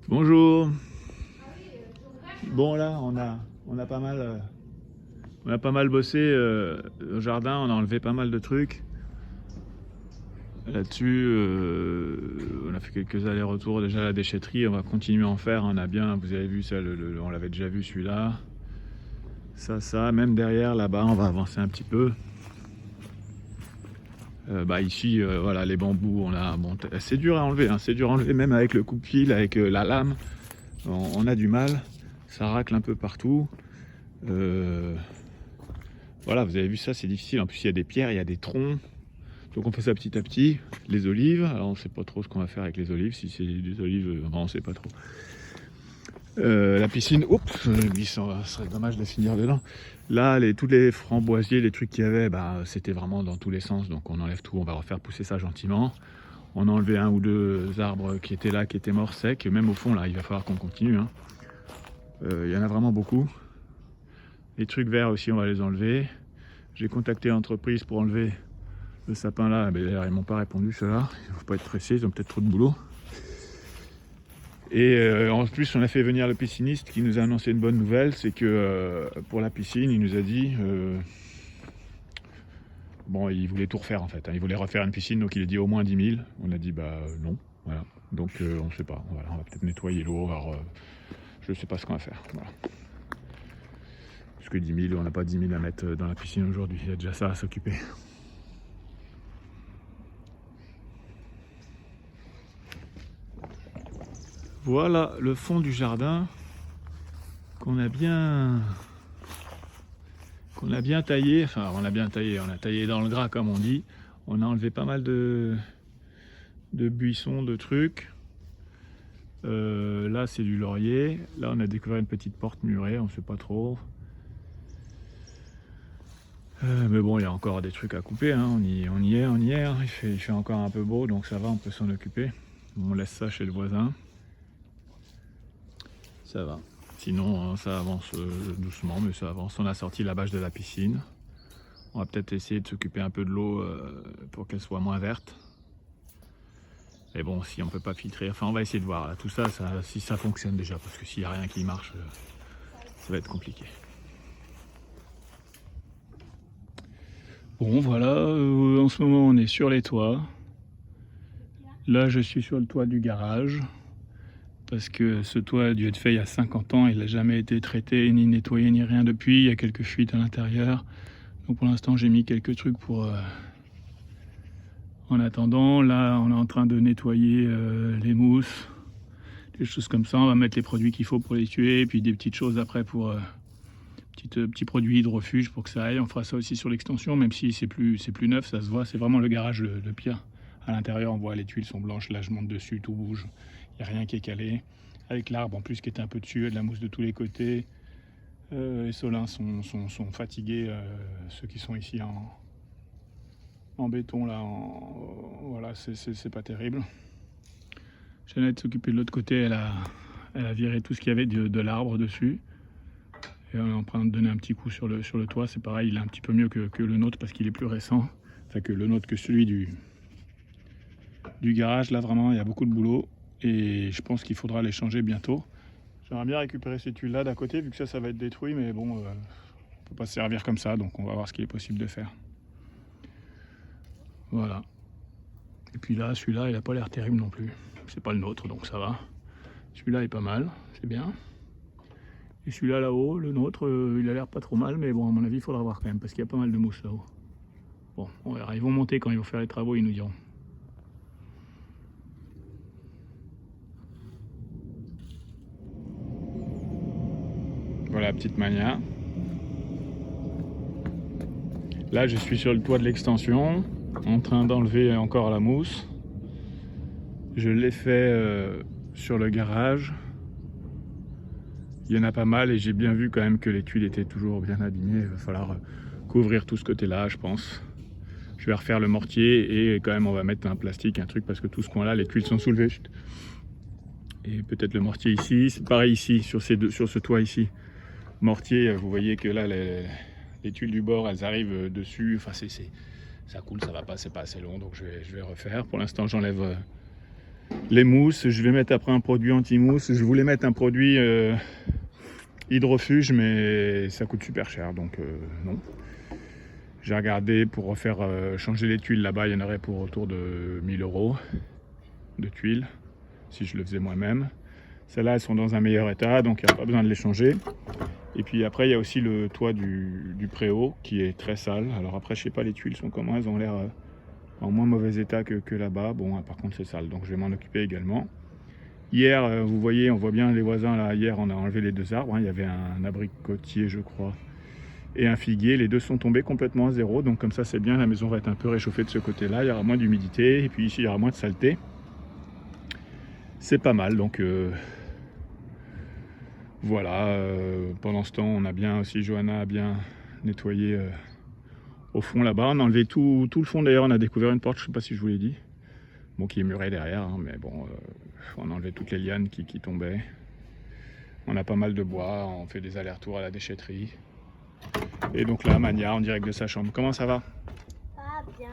Bonjour. Bon là, on a pas mal bossé au jardin. On a enlevé pas mal de trucs. Là-dessus, on a fait quelques allers-retours déjà à la déchetterie. On va continuer à en faire. On a bien, vous avez vu ça, on l'avait déjà vu celui-là. Ça, même derrière là-bas, on va avancer un petit peu. Ici, voilà, les bambous, c'est dur à enlever. Hein, c'est dur à enlever même avec le coupe-fil, avec la lame. On a du mal. Ça racle un peu partout. Voilà, vous avez vu ça, c'est difficile. En plus, il y a des pierres, il y a des troncs. Donc on fait ça petit à petit. Les olives, alors on ne sait pas trop ce qu'on va faire avec les olives. Si c'est des olives, on ne sait pas trop. La piscine, oups, ça serait dommage de finir dedans. Là, tous les framboisiers, les trucs qu'il y avait, c'était vraiment dans tous les sens. Donc on enlève tout, on va refaire pousser ça gentiment. On a enlevé un ou deux arbres qui étaient là, qui étaient morts secs. Même au fond, là, il va falloir qu'on continue. Hein. Il y en a vraiment beaucoup. Les trucs verts aussi, on va les enlever. J'ai contacté l'entreprise pour enlever le sapin là. Mais d'ailleurs, ils m'ont pas répondu, ceux-là. Il ne faut pas être pressé, ils ont peut-être trop de boulot. Et en plus, on a fait venir le pisciniste qui nous a annoncé une bonne nouvelle. C'est que pour la piscine, il nous a dit... il voulait tout refaire en fait. Hein. Il voulait refaire une piscine, donc il a dit au moins 10 000. On a dit non. Voilà. Donc on ne sait pas. Voilà. On va peut-être nettoyer l'eau. Je ne sais pas ce qu'on va faire. Voilà. Parce que 10 000, on n'a pas 10 000 à mettre dans la piscine aujourd'hui. Il y a déjà ça à s'occuper. Voilà le fond du jardin qu'on a bien taillé. Enfin, on a bien taillé. On a taillé dans le gras, comme on dit. On a enlevé pas mal de buissons, de trucs. Là, c'est du laurier. Là, on a découvert une petite porte murée. On ne sait pas trop. Mais bon, il y a encore des trucs à couper. Hein. On y est. Hein. Il fait encore un peu beau, donc ça va. On peut s'en occuper. On laisse ça chez le voisin. Ça va. Sinon, ça avance doucement, mais ça avance. On a sorti la bâche de la piscine. On va peut-être essayer de s'occuper un peu de l'eau pour qu'elle soit moins verte. Mais bon, si on peut pas filtrer, enfin on va essayer de voir. Là, tout ça, si ça fonctionne déjà, parce que s'il n'y a rien qui marche, ça va être compliqué. Bon voilà, en ce moment on est sur les toits. Là je suis sur le toit du garage. Parce que ce toit a dû être fait il y a 50 ans, il n'a jamais été traité, ni nettoyé, ni rien depuis. Il y a quelques fuites à l'intérieur. Donc pour l'instant j'ai mis quelques trucs pour... En attendant, là on est en train de nettoyer les mousses, des choses comme ça. On va mettre les produits qu'il faut pour les tuer, et puis des petites choses après pour... petits produits hydrofuge pour que ça aille. On fera ça aussi sur l'extension, même si c'est plus neuf, ça se voit. C'est vraiment le garage le pire. À l'intérieur, on voit les tuiles sont blanches. Là, je monte dessus, tout bouge. Il n'y a rien qui est calé. Avec l'arbre en plus qui était un peu dessus, il y a de la mousse de tous les côtés. Les solins sont fatigués. Ceux qui sont ici en béton, là, voilà, c'est pas terrible. Jeannette s'occupait de l'autre côté. Elle a viré tout ce qu'il y avait de l'arbre dessus. Et on est en train de donner un petit coup sur le toit. C'est pareil, il est un petit peu mieux que le nôtre parce qu'il est plus récent. Enfin, que le nôtre, que celui du garage. Là, vraiment, il y a beaucoup de boulot. Et je pense qu'il faudra les changer bientôt. J'aimerais bien récupérer ces tuiles-là d'à côté, vu que ça va être détruit. Mais bon, on ne peut pas se servir comme ça. Donc, on va voir ce qu'il est possible de faire. Voilà. Et puis là, celui-là, il n'a pas l'air terrible non plus. C'est pas le nôtre, donc ça va. Celui-là est pas mal. C'est bien. Et celui-là là-haut, le nôtre, il a l'air pas trop mal, mais bon, à mon avis, il faudra voir quand même, parce qu'il y a pas mal de mousse là-haut. Bon, on verra. Ils vont monter quand ils vont faire les travaux, ils nous diront. Voilà la petite mania. Là, je suis sur le toit de l'extension, en train d'enlever encore la mousse. Je l'ai fait sur le garage. Il y en a pas mal et j'ai bien vu quand même que les tuiles étaient toujours bien abîmées. Il va falloir couvrir tout ce côté-là, je pense. Je vais refaire le mortier et quand même on va mettre un plastique, un truc, parce que tout ce coin-là, les tuiles sont soulevées. Et peut-être le mortier ici, c'est pareil ici, sur ce toit ici. Mortier, vous voyez que là, les tuiles du bord, elles arrivent dessus. Enfin, ça coule, ça va pas, c'est pas assez long, donc je vais refaire. Pour l'instant, j'enlève Les mousses, je vais mettre après un produit anti-mousse. Je voulais mettre un produit hydrofuge, mais ça coûte super cher, donc non. J'ai regardé pour refaire changer les tuiles là-bas, il y en aurait pour autour de 1000 € de tuiles, si je le faisais moi-même. Celles-là, elles sont dans un meilleur état, donc il n'y a pas besoin de les changer. Et puis après, il y a aussi le toit du préau qui est très sale. Alors après, je sais pas, les tuiles sont comment, elles ont l'air en moins mauvais état que là-bas. Bon, par contre, c'est sale, donc je vais m'en occuper également. Hier, vous voyez, on voit bien les voisins là. Hier, on a enlevé les 2 arbres. Il y avait un abricotier, je crois, et un figuier. Les deux sont tombés complètement à zéro. Donc comme ça, c'est bien. La maison va être un peu réchauffée de ce côté-là. Il y aura moins d'humidité. Et puis ici, il y aura moins de saleté. C'est pas mal. Donc voilà. Pendant ce temps, on a bien aussi, Johanna a bien nettoyé au fond là-bas. On a enlevé tout le fond. D'ailleurs, on a découvert une porte. Je sais pas si je vous l'ai dit. Bon, qui est murée derrière. Hein, mais bon, on a enlevé toutes les lianes qui tombaient. On a pas mal de bois. On fait des allers-retours à la déchetterie. Et donc là, Mania en direct de sa chambre. Comment ça va? Ah bien.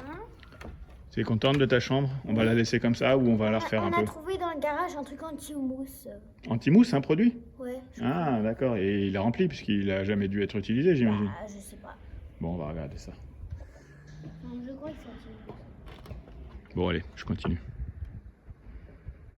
Tu es contente de ta chambre? On va la laisser comme ça ou on va la refaire un peu? On a trouvé dans le garage un truc anti-mousse. Anti-mousse, un produit? Ouais. Ah, d'accord. Et il est rempli puisqu'il a jamais dû être utilisé, j'imagine. Bah, je sais pas. Bon, on va regarder ça. Non, je crois que c'est anti-mousse. Bon, allez, je continue.